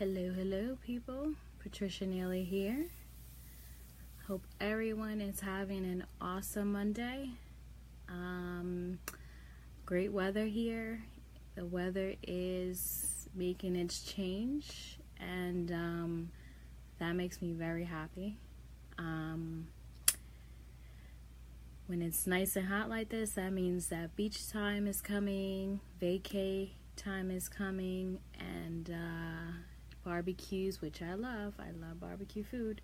Hello, people. Patricia Neely here. Hope everyone is having an awesome Monday. Great weather here. The weather is making its change, and that makes me very happy. When it's nice and hot like this, that means that beach time is coming, vacay time is coming, and barbecues, which I love. I love barbecue food,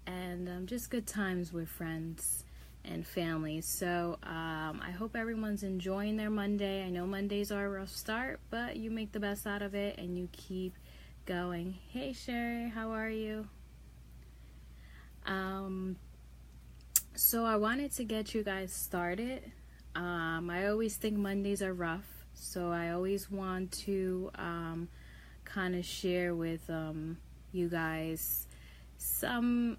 and just good times with friends and family. So I hope everyone's enjoying their Monday. I know Mondays are a rough start, but you make the best out of it and you keep going. Hey Sherry, how are you? So I wanted to get you guys started. I always think Mondays are rough, so I always want to kind of share with you guys some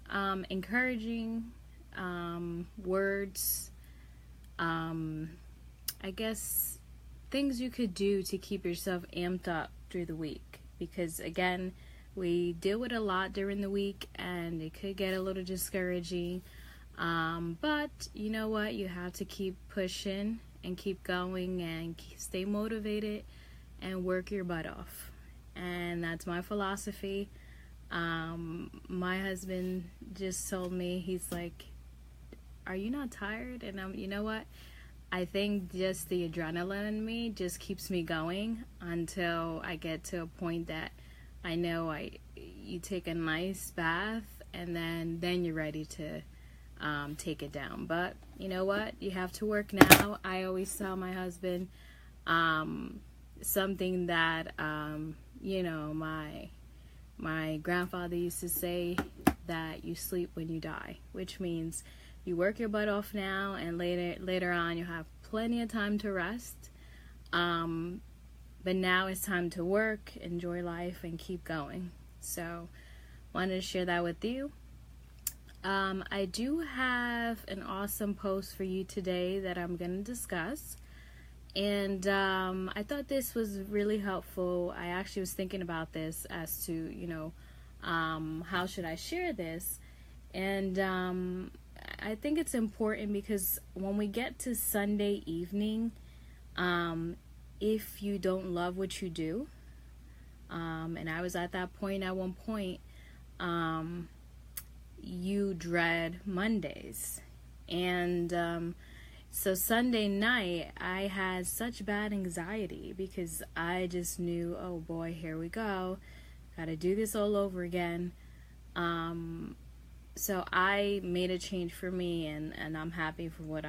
encouraging words, I guess things you could do to keep yourself amped up through the week, because again, we deal with a lot during the week and it could get a little discouraging, but you know what, you have to keep pushing and keep going and stay motivated and work your butt off. And that's my philosophy. My husband just told me, he's like, are you not tired? And you know what? I think just the adrenaline in me just keeps me going until I get to a point that I know you take a nice bath and then you're ready to take it down. But you know what? You have to work now. I always tell my husband something that my grandfather used to say, that you sleep when you die, which means you work your butt off now, and later on you'll have plenty of time to rest. But now it's time to work, enjoy life, and keep going. So wanted to share that with you. I do have an awesome post for you today that I'm going to discuss. And I thought this was really helpful. I actually was thinking about this as to, how should I share this? And I think it's important because when we get to Sunday evening, if you don't love what you do, and I was at that point at one point, you dread Mondays. And so Sunday night, I had such bad anxiety because I just knew, oh boy, here we go. Gotta do this all over again. So I made a change for me, and I'm happy for what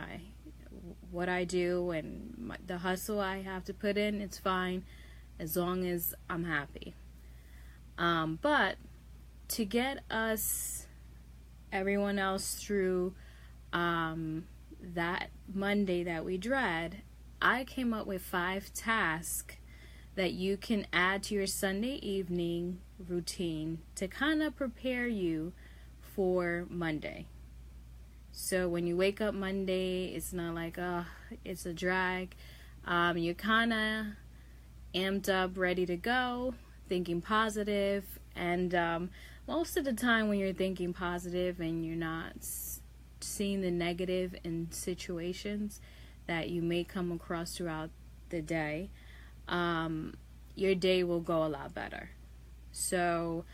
I do, and the hustle I have to put in, it's fine as long as I'm happy. But to get everyone else through that Monday that we dread, I came up with 5 tasks that you can add to your Sunday evening routine to kind of prepare you for Monday. So when you wake up Monday, it's not like, it's a drag. You're kind of amped up, ready to go, thinking positive. And most of the time when you're thinking positive and you're not seeing the negative in situations that you may come across throughout the day, your day will go a lot better. So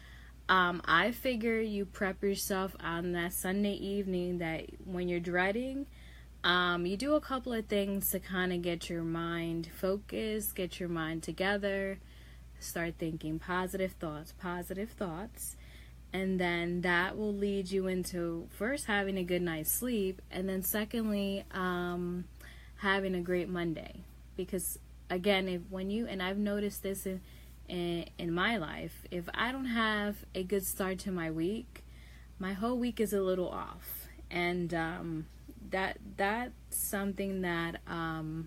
I figure you prep yourself on that Sunday evening, that when you're dreading, you do a couple of things to kind of get your mind focused, get your mind together, start thinking positive thoughts. And then that will lead you into first having a good night's sleep, and then secondly, having a great Monday. Because again, and I've noticed this in my life, if I don't have a good start to my week, my whole week is a little off. And that's something that I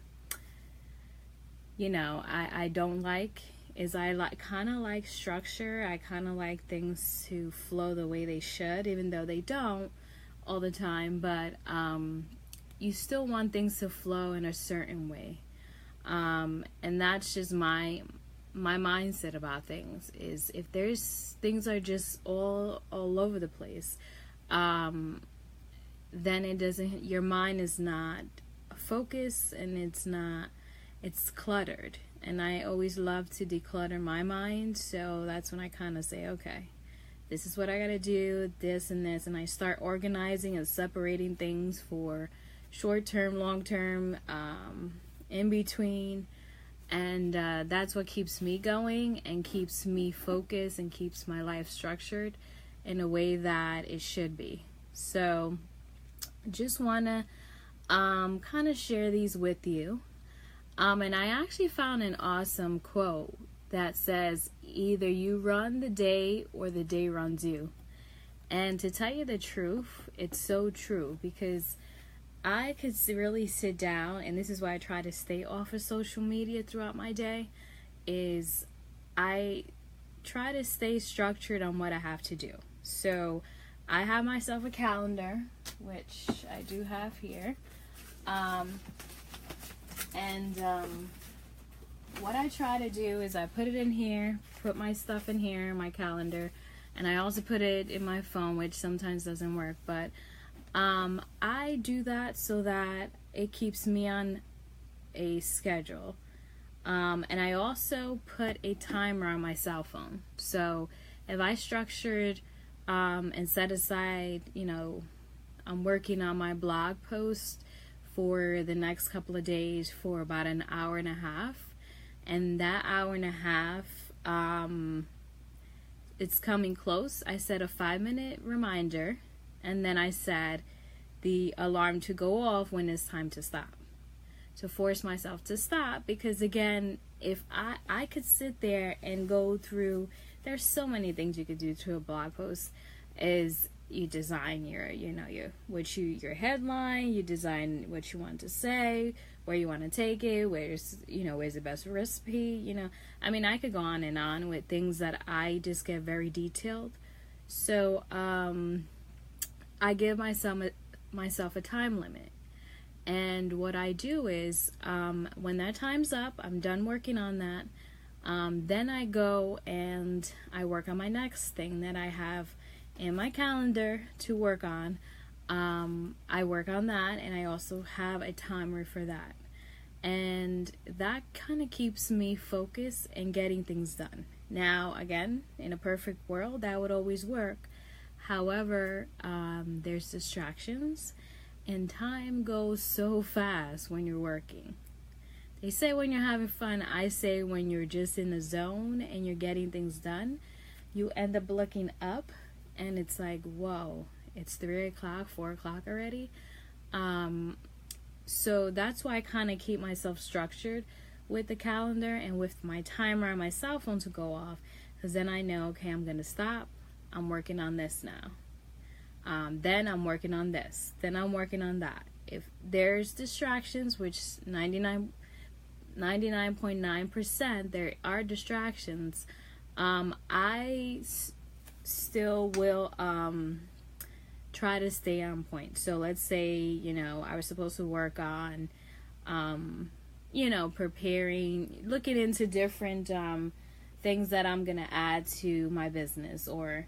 don't like. Is I kind of like structure. I kind of like things to flow the way they should, even though they don't all the time. But you still want things to flow in a certain way, and that's just my my mindset about things is if there's things are just all over the place, then it doesn't, your mind is not focused, and it's cluttered. And I always love to declutter my mind, so that's when I kind of say, okay, this is what I gotta do, this and this, and I start organizing and separating things for short term, long term, in between. And that's what keeps me going and keeps me focused and keeps my life structured in a way that it should be. So just want to kind of share these with you. And I actually found an awesome quote that says, either you run the day or the day runs you. And to tell you the truth, it's so true, because I could really sit down, and this is why I try to stay off of social media throughout my day, is I try to stay structured on what I have to do. So I have myself a calendar, which I do have here. What I try to do is I put it in here, put my stuff in here, my calendar, and I also put it in my phone, which sometimes doesn't work, but I do that so that it keeps me on a schedule. And I also put a timer on my cell phone. So if I structured and set aside, I'm working on my blog post for the next couple of days for about an hour and a half. And that hour and a half, it's coming close. I set a 5-minute reminder, and then I set the alarm to go off when it's time to stop, to force myself to stop. Because again, if I could sit there and go through, there's so many things you could do to a blog post. Is you design your headline, you design what you want to say, where you want to take it, where's the best recipe, I mean, I could go on and on with things that I just get very detailed. So I give myself a time limit. And what I do is, when that time's up, I'm done working on that. Then I go and I work on my next thing that I have in my calendar to work on. I work on that, and I also have a timer for that. And that kind of keeps me focused and getting things done. Now, again, in a perfect world, that would always work. However, there's distractions, and time goes so fast when you're working. They say when you're having fun, I say when you're just in the zone and you're getting things done, you end up looking up and it's like, whoa, it's 3 o'clock, 4 o'clock already. So that's why I kind of keep myself structured with the calendar and with my timer on my cell phone to go off, because then I know, okay, I'm going to stop. I'm working on this now. Then I'm working on this. Then I'm working on that. If there's distractions, which 99.9% there are distractions, I still will try to stay on point. So let's say, I was supposed to work on, preparing, looking into different things that I'm going to add to my business, or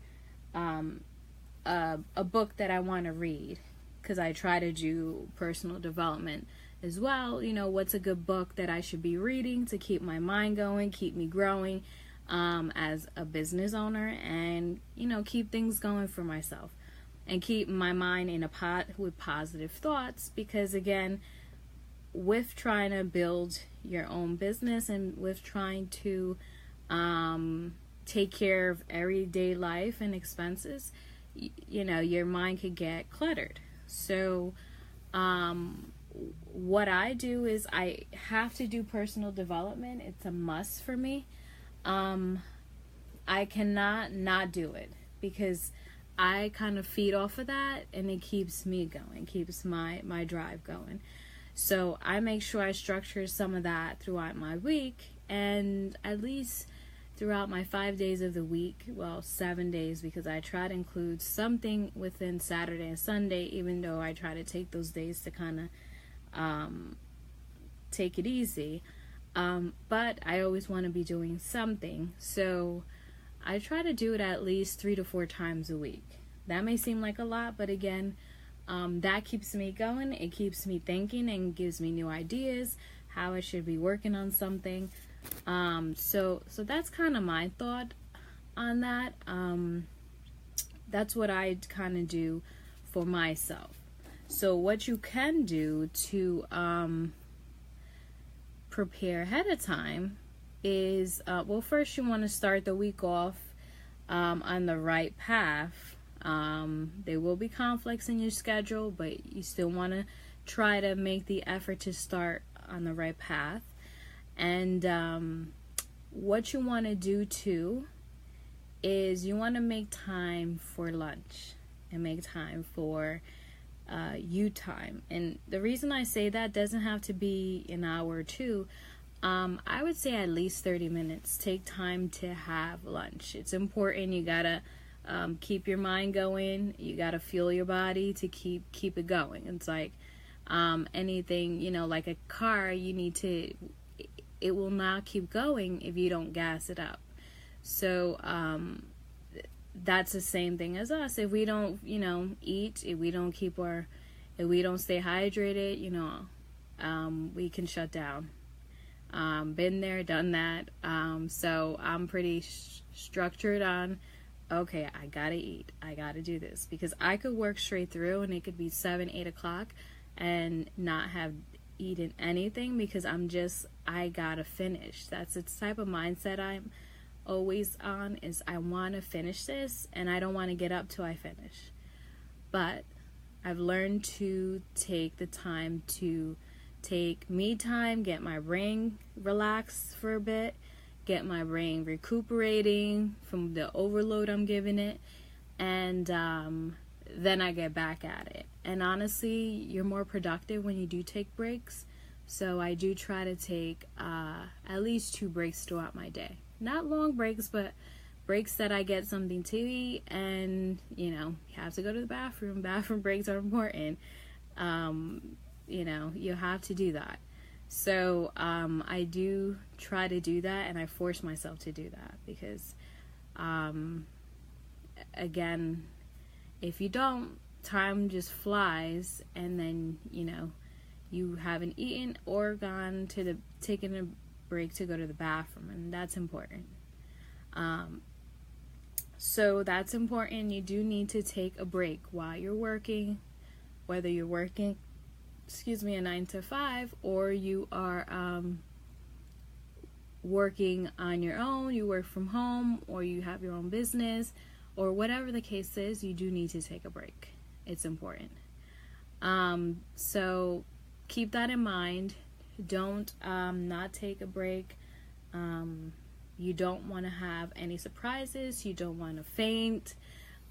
a book that I want to read, because I try to do personal development as well. What's a good book that I should be reading to keep my mind going, keep me growing as a business owner, and keep things going for myself, and keep my mind in with positive thoughts. Because again, with trying to build your own business and with trying to take care of everyday life and expenses, your mind could get cluttered. So what I do is I have to do personal development. It's a must for me. I cannot not do it, because I kind of feed off of that, and it keeps me going, keeps my drive going. So I make sure I structure some of that throughout my week, and at least throughout my 5 days of the week, 7 days, because I try to include something within Saturday and Sunday, even though I try to take those days to kind of take it easy. But I always want to be doing something. So I try to do it at least 3 to 4 times a week. That may seem like a lot, but again, that keeps me going. It keeps me thinking and gives me new ideas how I should be working on something. So that's kind of my thought on that. That's what I kind of do for myself. So what you can do to prepare ahead of time is, well, first you want to start the week off on the right path. There will be conflicts in your schedule, but you still want to try to make the effort to start on the right path. And what you want to do too is you want to make time for lunch and make time for you time. And the reason I say that doesn't have to be an hour or two. I would say at least 30 minutes. Take time to have lunch. It's important. You gotta keep your mind going. You gotta fuel your body to keep it going. It's like anything, like a car, it will not keep going if you don't gas it up. So that's the same thing as us. If we don't, eat, if we don't stay hydrated, we can shut down. Been there, done that. So I'm pretty structured on, okay, I gotta eat. I gotta do this. Because I could work straight through and it could be 7, 8 o'clock and not have eaten anything because I gotta finish. That's the type of mindset I'm always on, is I want to finish this and I don't want to get up till I finish. But I've learned to take the time to take me time, get my brain relaxed for a bit, get my brain recuperating from the overload I'm giving it, and then I get back at it. And honestly, you're more productive when you do take breaks. So I do try to take at least 2 breaks throughout my day. Not long breaks, but breaks that I get something to eat and, you have to go to the bathroom. Bathroom breaks are important. You have to do that. So I do try to do that, and I force myself to do that because, again, if you don't, time just flies, and then, you haven't eaten or taken a break to go to the bathroom, and that's important. So that's important. You do need to take a break while you're working, whether you're working, a 9 to 5, or you are working on your own, you work from home, or you have your own business, or whatever the case is, you do need to take a break. It's important. So keep that in mind. Don't not take a break. You don't want to have any surprises. You don't want to faint.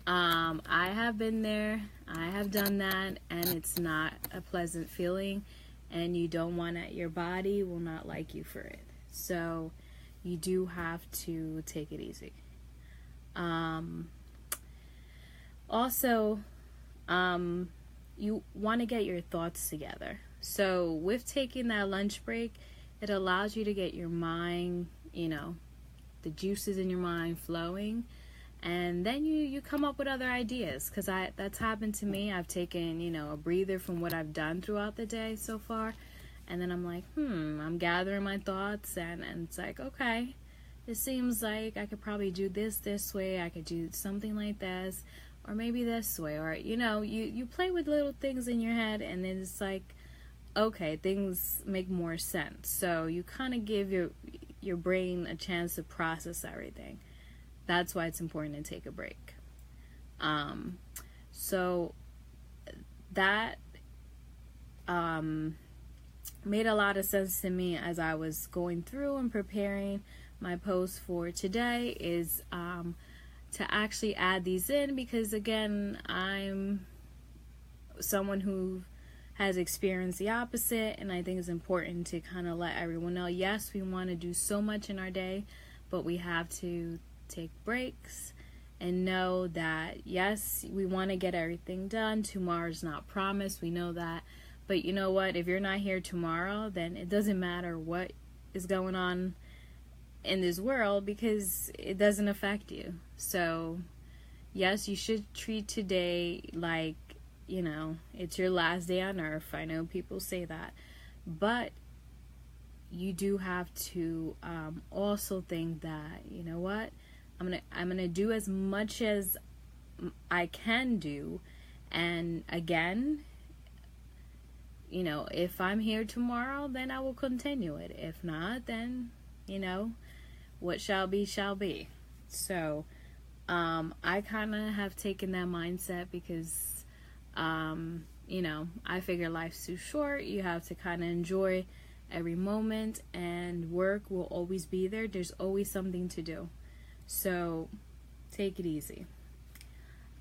I have been there. I have done that, and it's not a pleasant feeling, and you don't want to, your body will not like you for it. So you do have to take it easy. Also, you want to get your thoughts together. So with taking that lunch break, it allows you to get your mind, the juices in your mind flowing, and then you come up with other ideas, because that's happened to me. I've taken, a breather from what I've done throughout the day so far, and then I'm like, I'm gathering my thoughts, and it's like, okay, it seems like I could probably do this way, I could do something like this, or maybe this way, or, you play with little things in your head, and then it's like, okay, things make more sense. So you kind of give your brain a chance to process everything. That's why it's important to take a break. So that made a lot of sense to me as I was going through and preparing my post for today, is to actually add these in, because again, I'm someone who has experienced the opposite, and I think it's important to kind of let everyone know, yes, we want to do so much in our day, but we have to take breaks and know that, yes, we want to get everything done. Tomorrow's not promised, we know that, but you know what, if you're not here tomorrow, then it doesn't matter what is going on in this world, because it doesn't affect you. So yes, you should treat today like, it's your last day on earth. I know people say that, but you do have to also think that, you know what, I'm gonna do as much as I can do, and again, if I'm here tomorrow, then I will continue it. If not, then what shall be shall be. So I kind of have taken that mindset because I figure life's too short. You have to kind of enjoy every moment, and work will always be there. There's always something to do. So take it easy.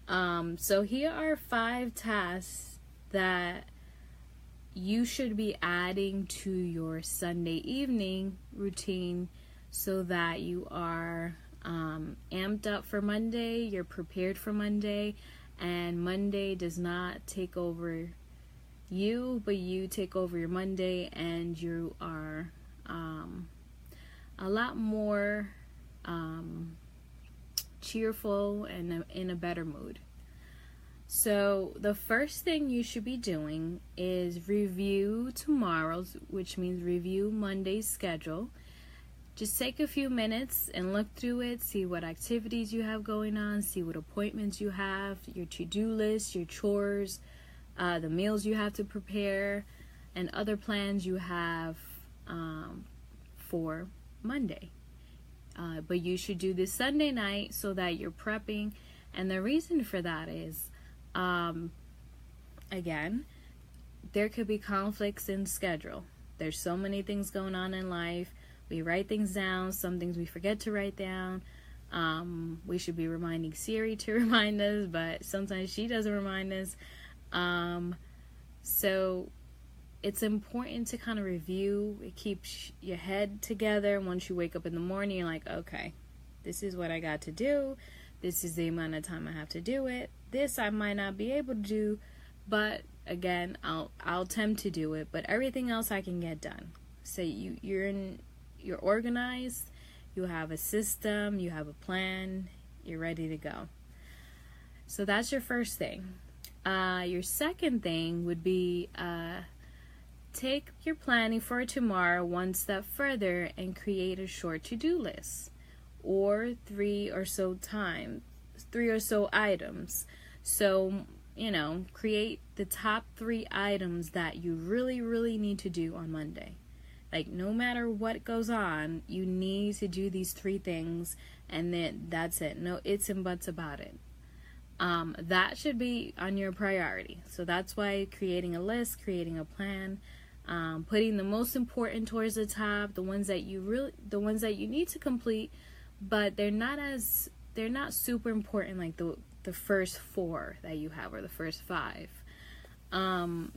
So here are 5 tasks that you should be adding to your Sunday evening routine so that you are amped up for Monday, you're prepared for Monday, and Monday does not take over you, but you take over your Monday, and you are a lot more cheerful and in a better mood. So the first thing you should be doing is review tomorrow's, which means review Monday's schedule. Just take a few minutes and look through it, see what activities you have going on, see what appointments you have, your to-do list, your chores, the meals you have to prepare, and other plans you have for Monday. But you should do this Sunday night so that you're prepping. And the reason for that is, again, there could be conflicts in schedule. There's so many things going on in life. We write things down. Some things we forget to write down. We should be reminding Siri to remind us, but sometimes she doesn't remind us. So it's important to kind of review. It keeps your head together. Once you wake up in the morning, you're like, okay, this is what I got to do. This is the amount of time I have to do it. This I might not be able to do, but again, I'll attempt to do it. But everything else I can get done. So you're organized. You have a system. You have a plan. You're ready to go. So that's your first thing. Your second thing would be take your planning for tomorrow one step further and create a short to-do list, or 3 or so items. So, create the top 3 items that you really, really need to do on Monday. Like, no matter what goes on, you need to do these 3 things, and then that's it. No ifs and buts about it. That should be on your priority. So that's why creating a list, creating a plan, putting the most important towards the top, the ones that you need to complete, but they're not super important, like the first 4 that you have, or the first 5.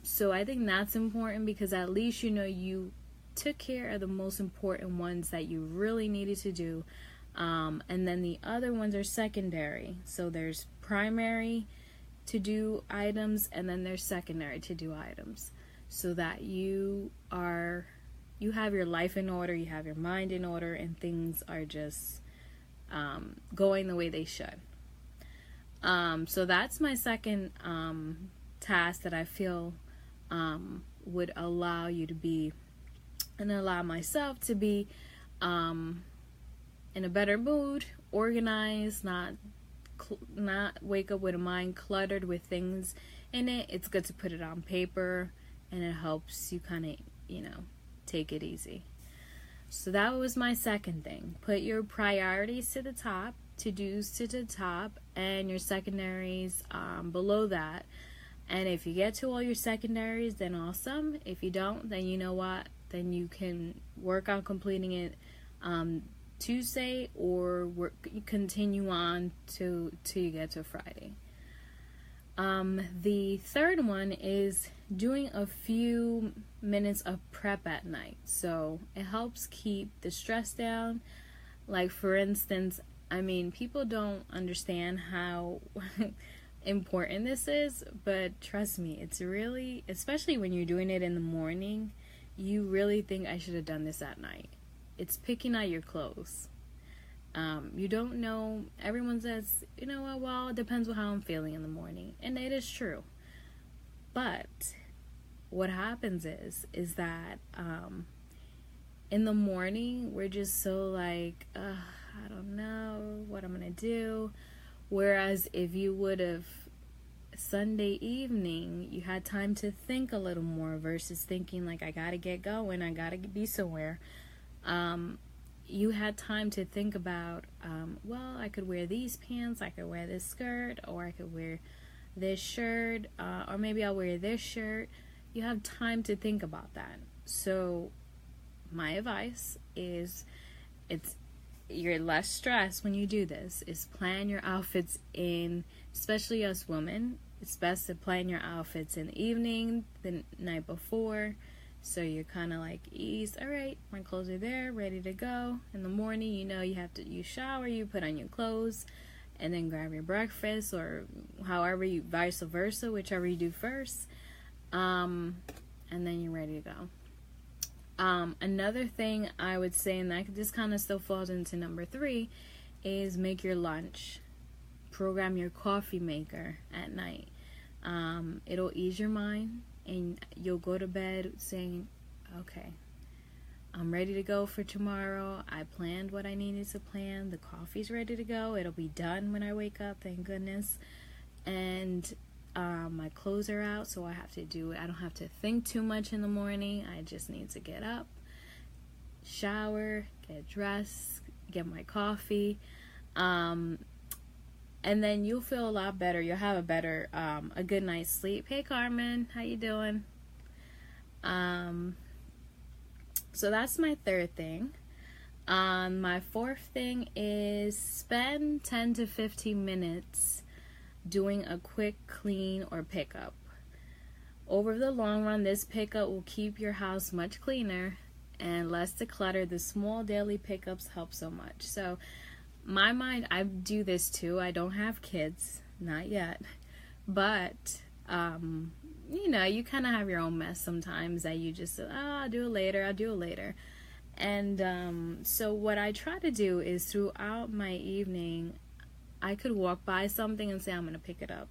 So I think that's important, because at least you took care of the most important ones that you really needed to do. And then the other ones are secondary. So there's primary to do items, and then there's secondary to do items, so that you have your life in order, you have your mind in order, and things are just going the way they should. So that's my second task that I feel would allow you to be, and allow myself to be in a better mood, organized, not wake up with a mind cluttered with things in it. It's good to put it on paper, and it helps you kind of, take it easy. So that was my second thing. Put your priorities to the top, to-dos to the top, and your secondaries below that. And if you get to all your secondaries, then awesome. If you don't, then you know what? Then you can work on completing it Tuesday, or continue on till you get to Friday. The third one is doing a few minutes of prep at night. So it helps keep the stress down. Like, for instance, people don't understand how important this is, but trust me, it's really, especially when you're doing it in the morning, you really think, I should have done this at night. it's picking out your clothes. You don't know, everyone says, you know what, well, it depends on how I'm feeling in the morning. And it is true. But what happens is that in the morning, we're just so like, I don't know what I'm going to do. Whereas if you would have Sunday evening, you had time to think a little more versus thinking like, I got to get going, I got to be somewhere. You had time to think about, well, I could wear these pants, I could wear this skirt, or I could wear this shirt, or maybe I'll wear this shirt. You have time to think about that. So my advice is, you're less stressed when you do this, is plan your outfits in, especially us women, it's best to plan your outfits in the evening, the night before. So you're kind of like ease, all right, my clothes are there, ready to go. In the morning, you shower, you put on your clothes, and then grab your breakfast, or however you, vice versa, whichever you do first. And then you're ready to go. Another thing I would say, and that this kind of still falls into number 3, is make your lunch. Program your coffee maker at night. It'll ease your mind. And you'll go to bed saying, okay, I'm ready to go for tomorrow. I planned what I needed to plan. The coffee's ready to go. It'll be done when I wake up, thank goodness. And my clothes are out, so I don't have to think too much in the morning. I just need to get up, shower, get dressed, get my coffee. And then you'll feel a lot better. You'll have a good night's sleep. Hey, Carmen, how you doing? So that's my 3rd thing. My 4th thing is spend 10 to 15 minutes doing a quick clean or pickup. Over the long run, this pickup will keep your house much cleaner and less decluttered. The small daily pickups help so much. So my mind, I do this too. I don't have kids, not yet, but you kind of have your own mess sometimes that you just I'll do it later. And so what I try to do is, throughout my evening, I could walk by something and say, I'm gonna pick it up,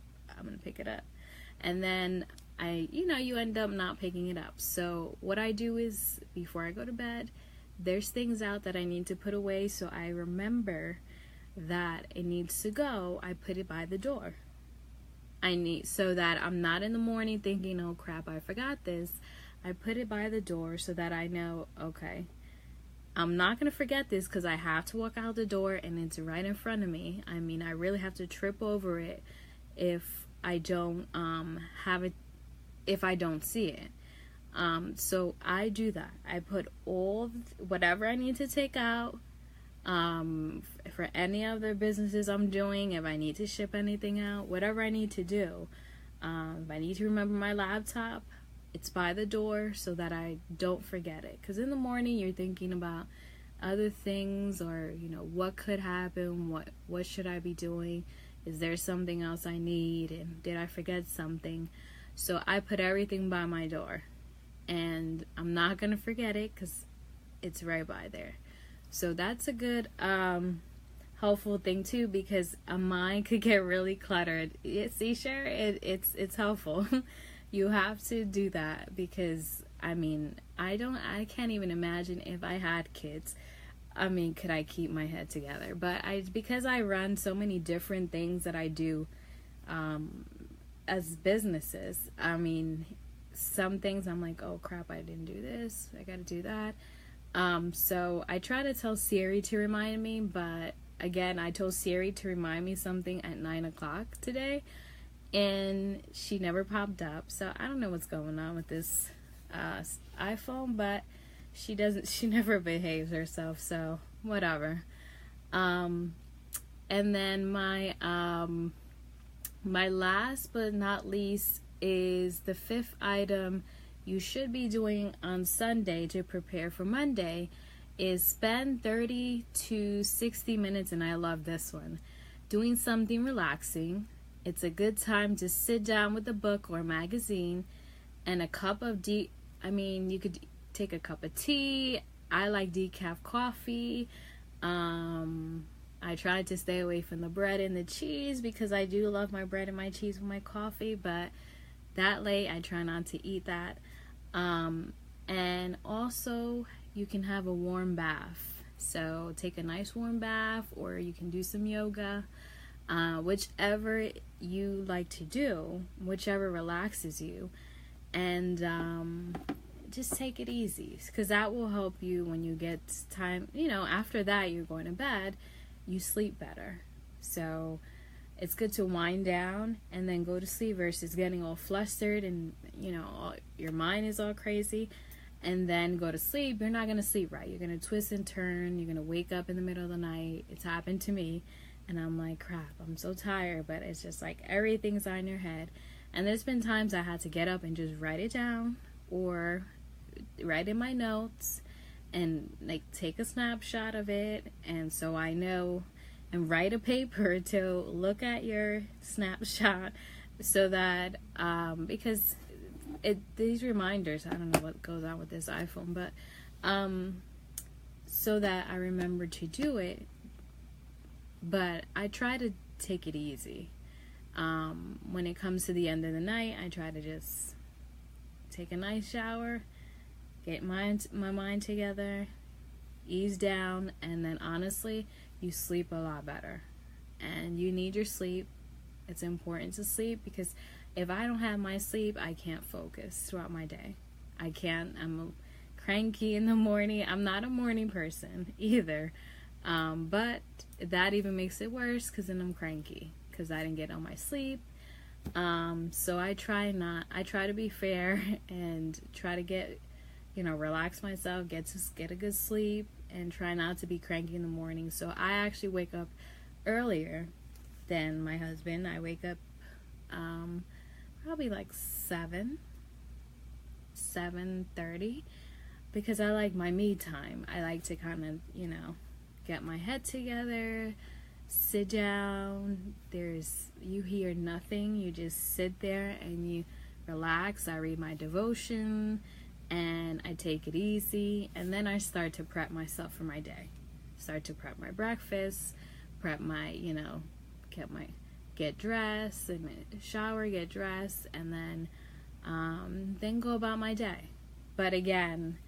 and then you end up not picking it up. So what I do is, before I go to bed, there's things out that I need to put away, so I remember that it needs to go. I put it by the door. So that I'm not in the morning thinking, oh crap, I forgot this. I put it by the door so that I know, okay, I'm not going to forget this, because I have to walk out the door and it's right in front of me. I mean, I really have to trip over it if I don't if I don't see it. So I do that. I put whatever I need to take out, for any other businesses I'm doing, if I need to ship anything out, whatever I need to do. If I need to remember my laptop, it's by the door so that I don't forget it. Because in the morning, you're thinking about other things, or, what could happen? What should I be doing? Is there something else I need? And did I forget something? So I put everything by my door. And I'm not going to forget it because it's right by there. So that's a good helpful thing too, because a mind could get really cluttered. It's helpful. You have to do that, because I can't even imagine if I had kids. Could I keep my head together? But because I run so many different things that I do as businesses, some things I'm like, oh crap, I didn't do this, I gotta do that. So I try to tell Siri to remind me, but again, I told Siri to remind me something at 9 o'clock today, and she never popped up. So I don't know what's going on with this iPhone, but she never behaves herself, so whatever. And then my last but not least is the 5th item you should be doing on Sunday to prepare for Monday, is spend 30 to 60 minutes, and I love this one, doing something relaxing. It's a good time to sit down with a book or magazine and a cup of you could take a cup of tea, I like decaf coffee. I tried to stay away from the bread and the cheese because I do love my bread and my cheese with my coffee, but that late I try not to eat that. And also you can have a warm bath. So take a nice warm bath, or you can do some yoga, whichever you like to do, whichever relaxes you. And just take it easy, because that will help you when you get time, after that you're going to bed, you sleep better. So it's good to wind down and then go to sleep versus getting all flustered and your mind is all crazy and then go to sleep. You're not going to sleep right. You're going to twist and turn. You're going to wake up in the middle of the night. It's happened to me and I'm like, crap, I'm so tired. But it's just like everything's on your head. And there's been times I had to get up and just write it down or write in my notes and like take a snapshot of it, and so I know, and write a paper to look at your snapshot so that because these reminders, I don't know what goes on with this iPhone, but so that I remember to do it. But I try to take it easy. When it comes to the end of the night, I try to just take a nice shower, get my mind together, ease down, and then honestly, you sleep a lot better. And you need your sleep. It's important to sleep, because if I don't have my sleep, I can't focus throughout my day. I can't. I'm cranky in the morning. I'm not a morning person either. But that even makes it worse, because then I'm cranky because I didn't get on my sleep. So I try to be fair and try to get, relax myself, get a good sleep, and try not to be cranky in the morning. So I actually wake up earlier than my husband. I wake up probably like 7:30, because I like my me time. I like to kind of, get my head together, sit down. You hear nothing. You just sit there and you relax. I read my devotion and I take it easy, and then I start to prep myself for my day. Start to prep my breakfast, prep my, get dressed and shower, get dressed, and then go about my day. But again,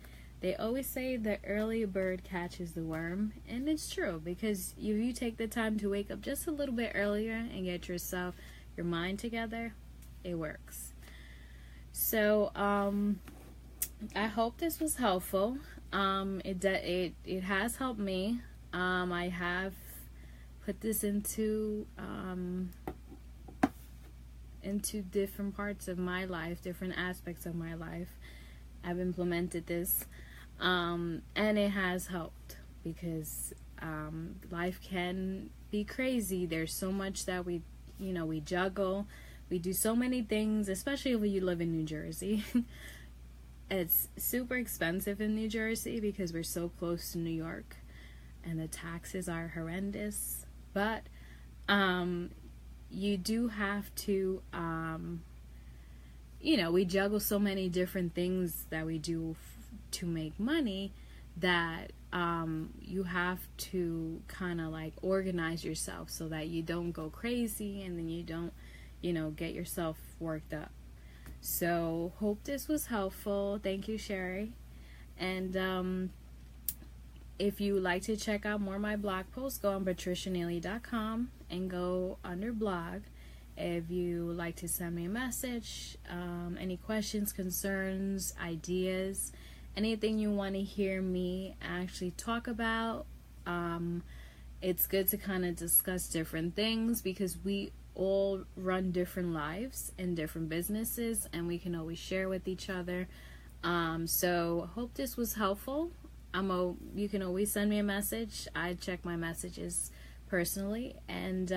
they always say the early bird catches the worm, and it's true, because if you take the time to wake up just a little bit earlier and get your mind together, it works. So I hope this was helpful. It has helped me. I have put this into different parts of my life, different aspects of my life. I've implemented this, and it has helped, because life can be crazy. There's so much that we juggle. We do so many things, especially when you live in New Jersey. It's super expensive in New Jersey because we're so close to New York, and the taxes are horrendous. But you do have to, we juggle so many different things that we do to make money, that you have to kind of like organize yourself so that you don't go crazy and then you don't, get yourself worked up. So hope this was helpful. Thank you, Sherry. And if you would like to check out more of my blog posts, go on patricianeely.com and go under blog. If you would like to send me a message, any questions, concerns, ideas, anything you want to hear me actually talk about, it's good to kind of discuss different things, because we all run different lives and different businesses, and we can always share with each other. So hope this was helpful. You can always send me a message. I check my messages personally, and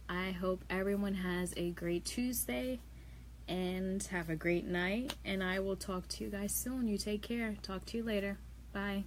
I hope everyone has a great Tuesday and have a great night, and I will talk to you guys soon. You take care. Talk to you later. Bye.